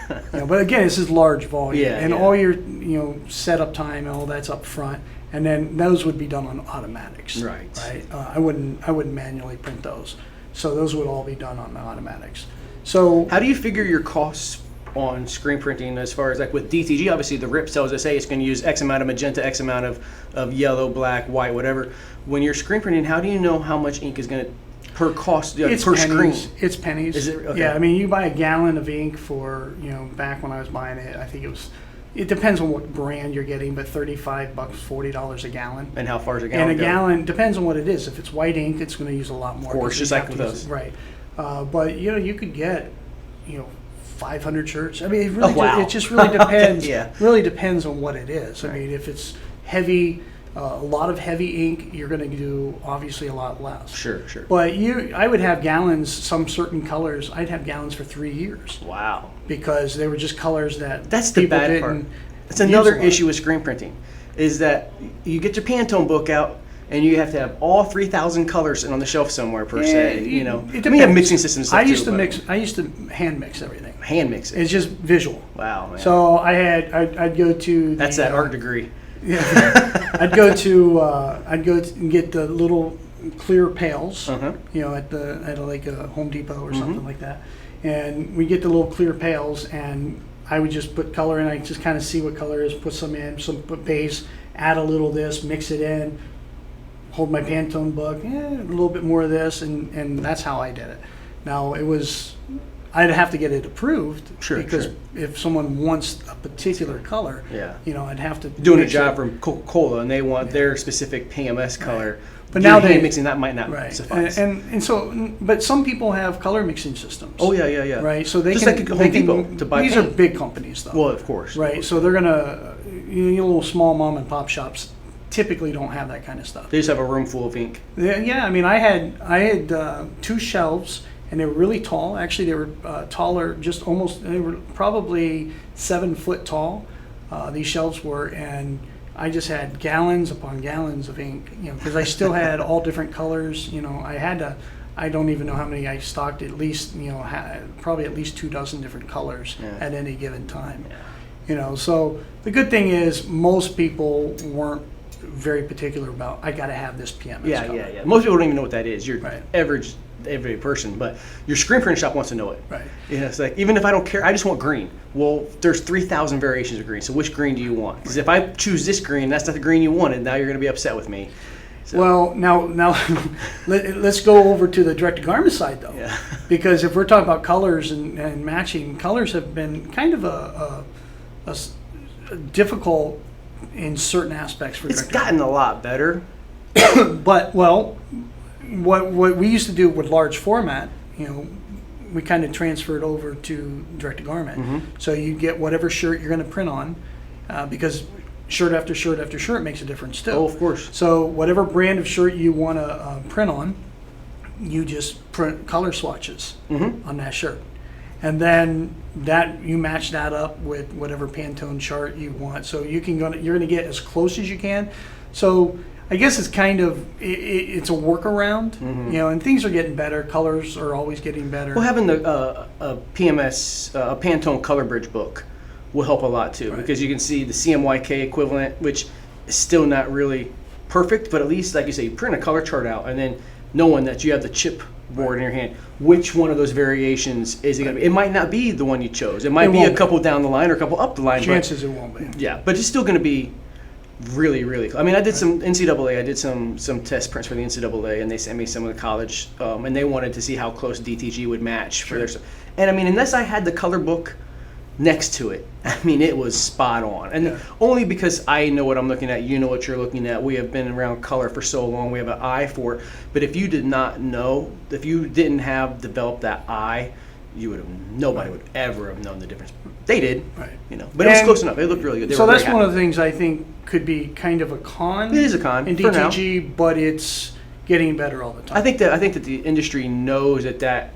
S3: You know, but again, this is large volume, and all your, you know, setup time and all that's up front, and then those would be done on automatics. Right. I wouldn't manually print those. So those would all be done on the automatics. So
S2: how do you figure your costs on screen printing as far as like with DTG? Obviously the RIP tells us, hey, it's going to use X amount of magenta, X amount of yellow, black, white, whatever. When you're screen printing, how do you know how much ink is going to per cost per screen?
S3: It's pennies.
S2: Is it? Okay.
S3: Yeah, I mean, you buy a gallon of ink for, you know, back when I was buying it, I think it depends on what brand you're getting, but $35, $40 a gallon.
S2: And how far is a gallon?
S3: And a gallon depends on what it is. If it's white ink, it's going to use a lot more.
S2: Of course, just like with us.
S3: Right. But you know, you could get, you know, 500 shirts. I mean, it really it just really depends. Really depends on what it is. I mean, if it's heavy, a lot of heavy ink, you're going to do obviously a lot less.
S2: Sure.
S3: But I would have gallons. Some certain colors, I'd have gallons for 3 years.
S2: Wow.
S3: Because they were just colors that
S2: that's the bad part. That's another issue with screen printing, is that you get your Pantone book out, and you have to have all 3,000 colors on the shelf somewhere per se. You know, we have mixing systems.
S3: I used to hand mix everything.
S2: Hand mix it.
S3: It's just visual.
S2: Wow, man.
S3: So I'd go to.
S2: That's that art degree.
S3: Yeah. I'd go and get the little clear pails. You know, at like a Home Depot or something like that, and we get the little clear pails, and I would just put color in. I just kind of see what color is, put some in, put base, add a little of this, mix it in. Hold my Pantone book, a little bit more of this, and that's how I did it. Now I'd have to get it approved, because if someone wants a particular color, you know, I'd have to
S2: doing a job from Coca-Cola, and they want their specific PMS color.
S3: Right. But now
S2: hand mixing that might not suffice.
S3: And so, but some people have color mixing systems.
S2: Oh yeah.
S3: Right, so they
S2: just
S3: can,
S2: like Home Depot to buy.
S3: These
S2: paint.
S3: are big companies, though.
S2: Well, of course.
S3: Right, so they're gonna, you know, little small mom and pop shops typically don't have that kind of stuff.
S2: They just have a room full of ink.
S3: Yeah, I mean, I had 2 shelves, and they were really tall. Actually, they were taller, they were probably 7 foot tall. These shelves were, and I just had gallons upon gallons of ink, you know, because I still had all different colors. You know, I don't even know how many I stocked, at least, you know, probably at least 24 different colors at any given time. Yeah. You know, so the good thing is most people weren't very particular about, I got to have this PMS color.
S2: Yeah. Most people don't even know what that is. Your average every person, but your screen printing shop wants to know it.
S3: Right.
S2: You know, it's like, even if I don't care, I just want green. Well, there's 3,000 variations of green, so which green do you want? Because if I choose this green, that's not the green you wanted, now you're going to be upset with me. So.
S3: Well, now let's go over to the direct-to-garment side, though.
S2: Yeah.
S3: Because if we're talking about colors and matching, colors have been kind of a difficult in certain aspects for
S2: It's
S3: direct-to-garment.
S2: gotten a lot better.
S3: But, well, what we used to do with large format, we kind of transferred over to direct-to-garment.
S2: Mm-hmm.
S3: So you get whatever shirt you're going to print on, because shirt after shirt after shirt makes a difference too.
S2: Oh, of course.
S3: So whatever brand of shirt you want to print on, you just print color swatches on that shirt. And then you match that up with whatever Pantone chart you want. So you're going to get as close as you can. So I guess it's kind of it's a workaround, and things are getting better. Colors are always getting better.
S2: Well, having the PMS, a Pantone Color Bridge book will help a lot too, because you can see the CMYK equivalent, which is still not really perfect, but at least, like you say, you print a color chart out, and then knowing that you have the chip board in your hand, which one of those variations is it going to be? It might not be the one you chose. It might be a couple down the line or a couple up the line.
S3: Chances it won't be.
S2: Yeah, but it's still going to be really, really cool. I mean, I did some NCAA. I did some test prints for the NCAA, and they sent me some of the college, and they wanted to see how close DTG would match for their stuff. And I mean, unless I had the color book next to it, I mean, it was spot on. And only because I know what I'm looking at, you know what you're looking at. We have been around color for so long. We have an eye for it. But if you did not know, if you didn't have developed that eye, nobody would ever have known the difference. They did, but it was close enough. It looked really good.
S3: So that's one of the things I think could be kind of a con.
S2: It is a con
S3: in
S2: for
S3: DTG,
S2: now.
S3: but it's getting better all the time.
S2: I think that the industry knows that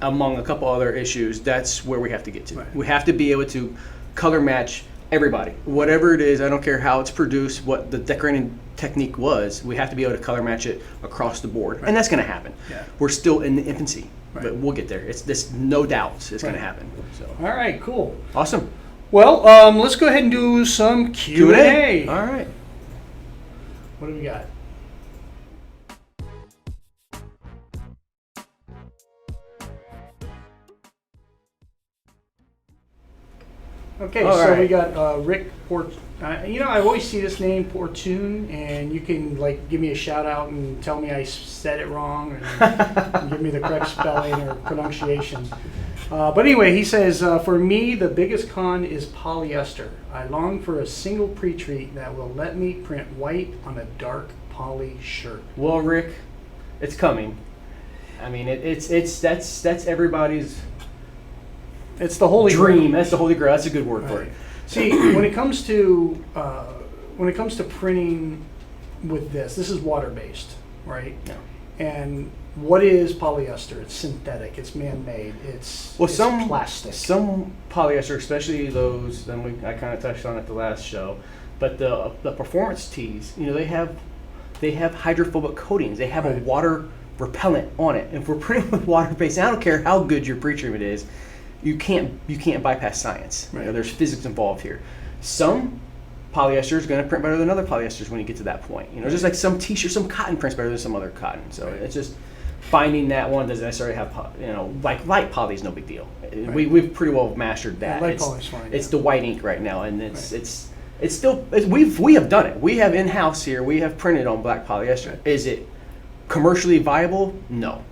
S2: among a couple other issues, that's where we have to get to. We have to be able to color match everybody, whatever it is. I don't care how it's produced, what the decorating technique was. We have to be able to color match it across the board, and that's going to happen. We're still in the infancy, but we'll get there. It's this, no doubt, it's going to happen. So.
S3: All right, cool,
S2: Awesome.
S3: Well, let's go ahead and do some Q&A.
S2: All right.
S3: What do we got? Okay, we got Rick Port. I always see this name Portune, and you can give me a shout out and tell me I said it wrong, and give me the correct spelling or pronunciation. But anyway, he says, for me, the biggest con is polyester. I long for a single pre-treat that will let me print white on a dark poly shirt.
S2: Well, Rick, it's coming. I mean, that's everybody's.
S3: It's the holy
S2: dream.
S3: grail.
S2: That's the holy grail. That's a good word for it.
S3: See, when it comes to printing with this is water based, right?
S2: Yeah.
S3: And what is polyester? It's synthetic. It's man-made. It's plastic.
S2: Some polyester, especially those. Then I kind of touched on it the last show, but the performance tees, they have hydrophobic coatings. They have a water repellent on it. And if we're printing with water based, I don't care how good your pre-treatment is. You can't bypass science. There's physics involved here. Some polyester is going to print better than other polyesters when you get to that point. Just like some t-shirt, some cotton prints better than some other cotton. So it's just finding that one doesn't necessarily have, like light poly is no big deal. We've pretty well mastered that.
S3: Light poly is fine.
S2: It's the white ink right now, and it's still we have done it. We have in-house here. We have printed on black polyester. Is it commercially viable? No.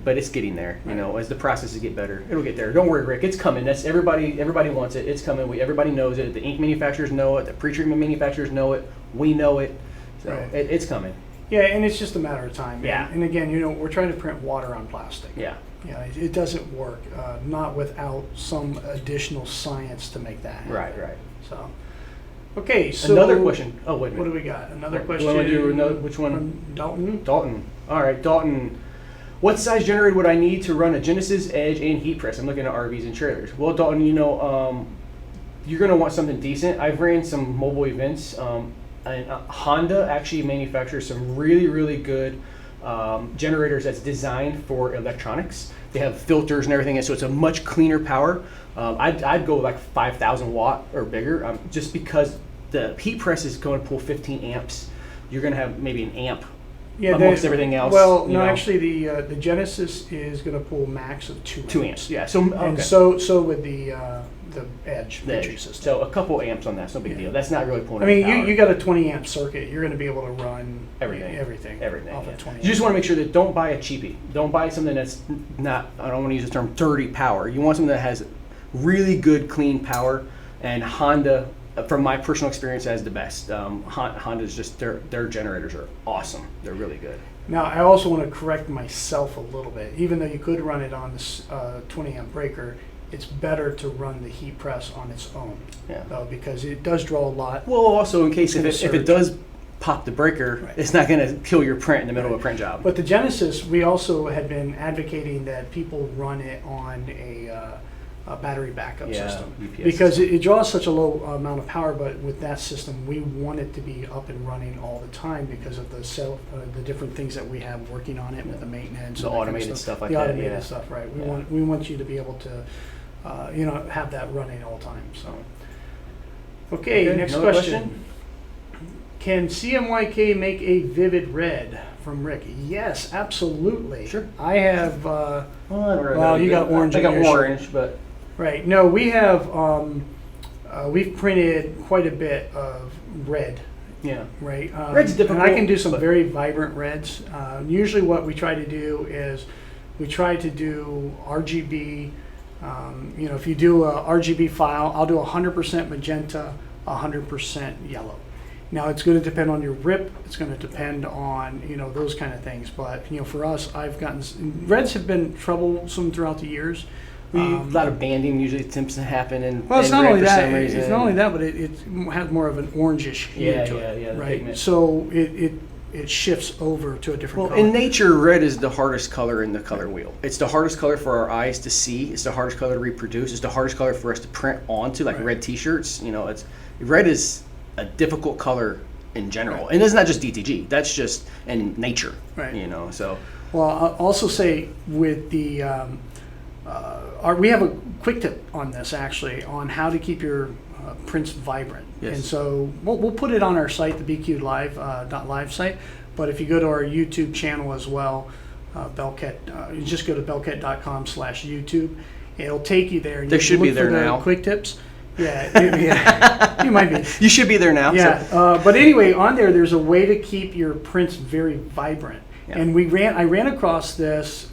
S2: But it's getting there, as the processes get better, it'll get there. Don't worry, Rick, it's coming. That's everybody wants it. It's coming. Everybody knows it. The ink manufacturers know it. The pre-treatment manufacturers know it. We know it. So it's coming.
S3: Yeah, and it's just a matter of time.
S2: Yeah.
S3: And again, we're trying to print water on plastic.
S2: Yeah.
S3: Yeah, it doesn't work, not without some additional science to make that happen.
S2: Right.
S3: So, okay, so
S2: another question. Oh, wait a minute.
S3: What do we got? Another question.
S2: Want to do which one?
S3: From Dalton.
S2: Dalton. All right, Dalton. What size generator would I need to run a Genesis, Edge, and heat press? I'm looking at RVs and trailers. Well, Dalton, you're going to want something decent. I've ran some mobile events, and Honda actually manufactures some really, really good generators that's designed for electronics. They have filters and everything, so it's a much cleaner power. I'd go like 5,000 watt or bigger, just because the heat press is going to pull 15 amps. You're going to have maybe an amp amongst everything else.
S3: Well,
S2: you
S3: no,
S2: know?
S3: actually, the Genesis is going to pull max of 2
S2: amps. Yeah. So okay.
S3: And so with the Edge
S2: The
S3: battery
S2: Edge.
S3: system.
S2: So a couple amps on that's no big deal. That's not really pulling.
S3: I mean,
S2: any power.
S3: you got a 20 amp circuit. You're going to be able to run
S2: Everything
S3: off
S2: yeah.
S3: of 20.
S2: You just want to make sure that don't buy a cheapie. Don't buy something that's not. I don't want to use the term dirty power. You want something that has really good, clean power. And Honda, from my personal experience, has the best. Honda's just their generators are awesome. They're really good.
S3: Now, I also want to correct myself a little bit. Even though you could run it on this 20 amp breaker, it's better to run the heat press on its own.
S2: Yeah.
S3: Because it does draw a lot.
S2: Well, also in case if it does pop the breaker,
S3: right.
S2: It's not going to kill your print in the middle of a print job.
S3: But the Genesis, we also had been advocating that people run it on a battery backup system
S2: UPS
S3: because
S2: system.
S3: it draws such a low amount of power. But with that system, we want it to be up and running all the time because of the different things that we have working on it with the maintenance,
S2: the
S3: and that
S2: automated
S3: kind of
S2: stuff like
S3: the
S2: that.
S3: automated
S2: Yeah.
S3: stuff, right? We
S2: Yeah.
S3: want you to be able to, have that running all the time. So, okay, next
S2: another
S3: question. Can CMYK make a vivid red? From Rick. Yes, absolutely.
S2: Sure.
S3: I have.
S2: Well,
S3: you got orange.
S2: I got
S3: on your
S2: orange,
S3: shirt.
S2: but
S3: Right. No, we have. We've printed quite a bit of red.
S2: yeah.
S3: Right.
S2: Red's difficult,
S3: and I can do some
S2: but-
S3: very vibrant reds. Usually, what we try to do is we try to do RGB. If you do a RGB file, I'll do 100% magenta, 100% yellow. Now it's going to depend on your rip. It's going to depend on those kind of things. But for us, I've gotten reds have been troublesome throughout the years.
S2: A lot of banding usually tends to happen, and
S3: Well, it's
S2: in
S3: not
S2: red
S3: only
S2: for
S3: that.
S2: some reason.
S3: It's not only that, but it has more of an orangish hue
S2: Yeah,
S3: to
S2: yeah,
S3: it,
S2: yeah, the
S3: right?
S2: pigment.
S3: So it shifts over to a different
S2: Well,
S3: color.
S2: in nature, red is the hardest color in the color wheel. It's the hardest color for our eyes to see. It's the hardest color to reproduce. It's the hardest color for us to print onto, like
S3: Right.
S2: red T-shirts. Red is a difficult color in general, and it's not just DTG. That's just in nature.
S3: Right.
S2: So.
S3: Well, I'll also say with the we have a quick tip on this actually on how to keep your prints vibrant.
S2: Yes.
S3: And so we'll put it on our site, the BQLive .live site. But if you go to our YouTube channel as well, BelQuette, you just go to belquette.com/YouTube. It'll take you there. And
S2: They
S3: you
S2: should be
S3: look for
S2: there
S3: the
S2: now.
S3: Quick tips. Yeah, you might be.
S2: You should be there now.
S3: Yeah,
S2: So.
S3: but anyway, on there's a way to keep your prints very vibrant.
S2: Yeah.
S3: And I ran across this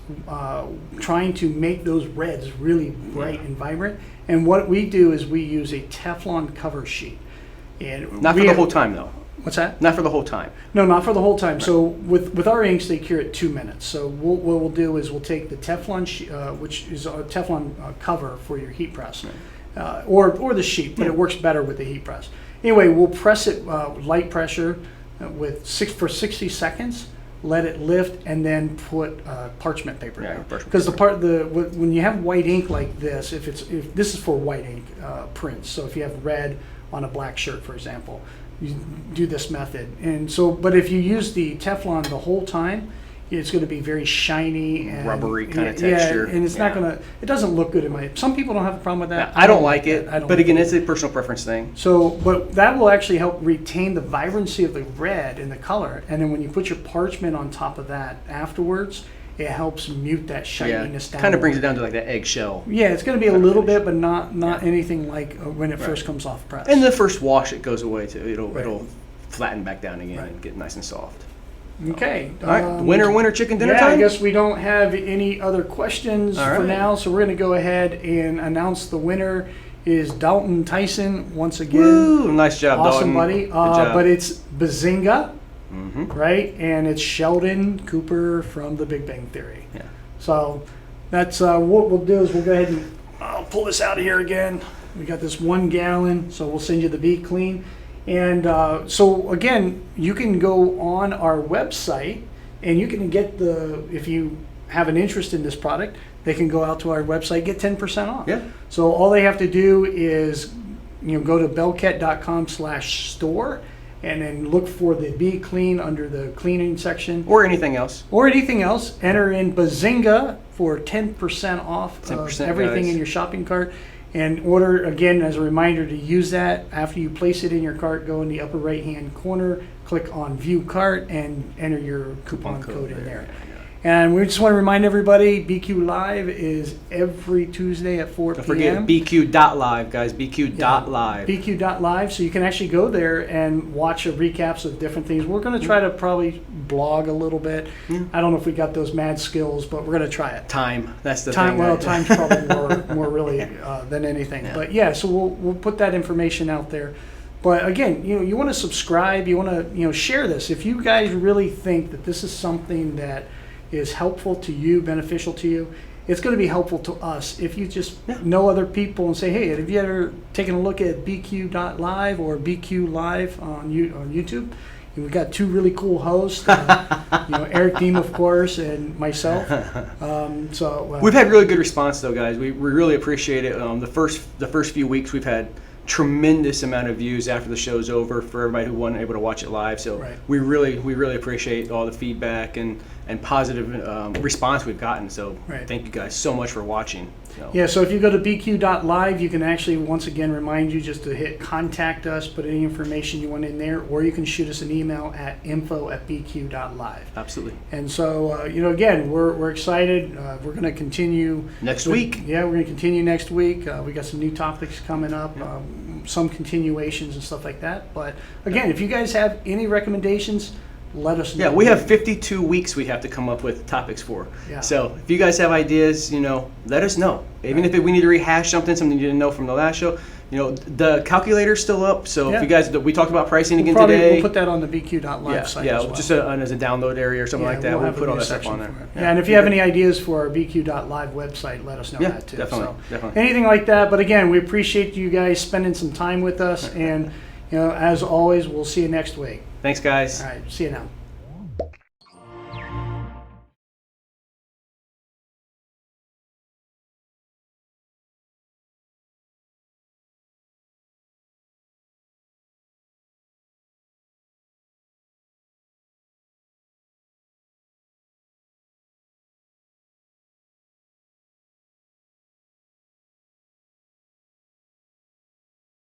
S3: trying to make those reds really bright and vibrant. And what we do is we use a Teflon cover sheet. And
S2: Not for the whole time, though.
S3: What's that?
S2: Not for the whole time.
S3: No, not for the whole time. Right. So with our inks, they cure at 2 minutes. So what we'll do is we'll take the Teflon, which is a Teflon cover for your heat press, right. or the sheet, but it works better with the heat press. Anyway, we'll press it light pressure for 60 seconds. Let it lift, and then put parchment paper down. Because when you have white ink like this, if this is for white ink prints, so if you have red on a black shirt, for example, you do this method. And so, but if you use the Teflon the whole time, it's going to be very shiny and
S2: rubbery kind of texture.
S3: Yeah, and it's not going to. It doesn't look good in my. Some people don't have a problem with that.
S2: I don't like it,
S3: I don't
S2: but
S3: like
S2: again,
S3: it.
S2: it's a personal preference thing.
S3: So, but that will actually help retain the vibrancy of the red and the color. And then when you put your parchment on top of that afterwards, it helps mute that shininess down.
S2: Kind of brings it down to like that eggshell.
S3: Yeah, it's going to be a little bit, but not anything like when it first comes off press.
S2: And the first wash, it goes away too. It'll
S3: Right.
S2: flatten back down again and get nice and soft.
S3: Okay.
S2: All right, winner, chicken dinner
S3: yeah,
S2: time?
S3: I guess we don't have any other questions
S2: All
S3: for
S2: right.
S3: now, so we're going to go ahead and announce the winner is Dalton Tyson once again.
S2: Woo! Nice job,
S3: Awesome,
S2: Dalton.
S3: buddy.
S2: Good job.
S3: But it's Bazinga,
S2: Mm-hmm.
S3: right? And it's Sheldon Cooper from The Big Bang Theory.
S2: Yeah.
S3: So that's what we'll do is we'll go ahead and pull this out of here again. We got this 1 gallon, so we'll send you the Be Clean. And so again, you can go on our website and you can get if you have an interest in this product, they can go out to our website, get 10% off.
S2: Yeah.
S3: So all they have to do is go to belquette.com/store and then look for the Be Clean under the cleaning section.
S2: Or anything else.
S3: Or anything else. Enter in Bazinga for 10% off
S2: 10%,
S3: of everything
S2: guys.
S3: in your shopping cart. And order, again, as a reminder to use that after you place it in your cart, go in the upper right-hand corner, click on View Cart and enter your coupon code in there.
S2: Yeah.
S3: And we just want to remind everybody, BQLive is every Tuesday at 4
S2: Don't
S3: p.m.
S2: forget BQ.live, guys. BQ.live.
S3: BQ.live, so you can actually go there and watch recaps of different things. We're going to try to probably blog a little bit. I don't know if we got those mad skills, but we're going to try it.
S2: Time. That's the
S3: Time,
S2: thing.
S3: well,
S2: right?
S3: time's probably more really than anything.
S2: Yeah.
S3: But yeah, so we'll put that information out there. But again, you want to subscribe, you want to share this. If you guys really think that this is something that is helpful to you, beneficial to you, it's going to be helpful to us. If you just know other people and say, hey, have you ever taken a look at BQ.live or BQLive on YouTube? We've got two really cool hosts, Eric Deem, of course, and myself.
S2: We've had really good response, though, guys. We really appreciate it. The first few weeks, we've had tremendous amount of views after the show's over for everybody who wasn't able to watch it live. So we really appreciate all the feedback and positive response we've gotten. So thank you guys so much for watching. So.
S3: Yeah, so if you go to BQ.live, you can actually, once again, remind you just to hit contact us, put any information you want in there, or you can shoot us an email at info@bq.live.
S2: Absolutely.
S3: And so, again, we're excited. We're going to continue.
S2: Next week.
S3: Yeah, we're going to continue next week. We got some new topics coming up, some continuations and stuff like that. But again, if you guys have any recommendations, let us know.
S2: Yeah, we have 52 weeks we have to come up with topics for.
S3: Yeah.
S2: So if you guys have ideas, let us know. Even if we need to rehash something you didn't know from the last show, the calculator's still up. So if you guys, we talked about pricing again today.
S3: We'll put that on the BQ.live site as well.
S2: Just as a download area or something like that. We'll put all that stuff on there.
S3: Yeah, and if you have any ideas for our BQ.live website, let us know that too.
S2: Definitely.
S3: Anything like that. But again, we appreciate you guys spending some time with us. And as always, we'll see you next week.
S2: Thanks, guys.
S3: All right, see you now.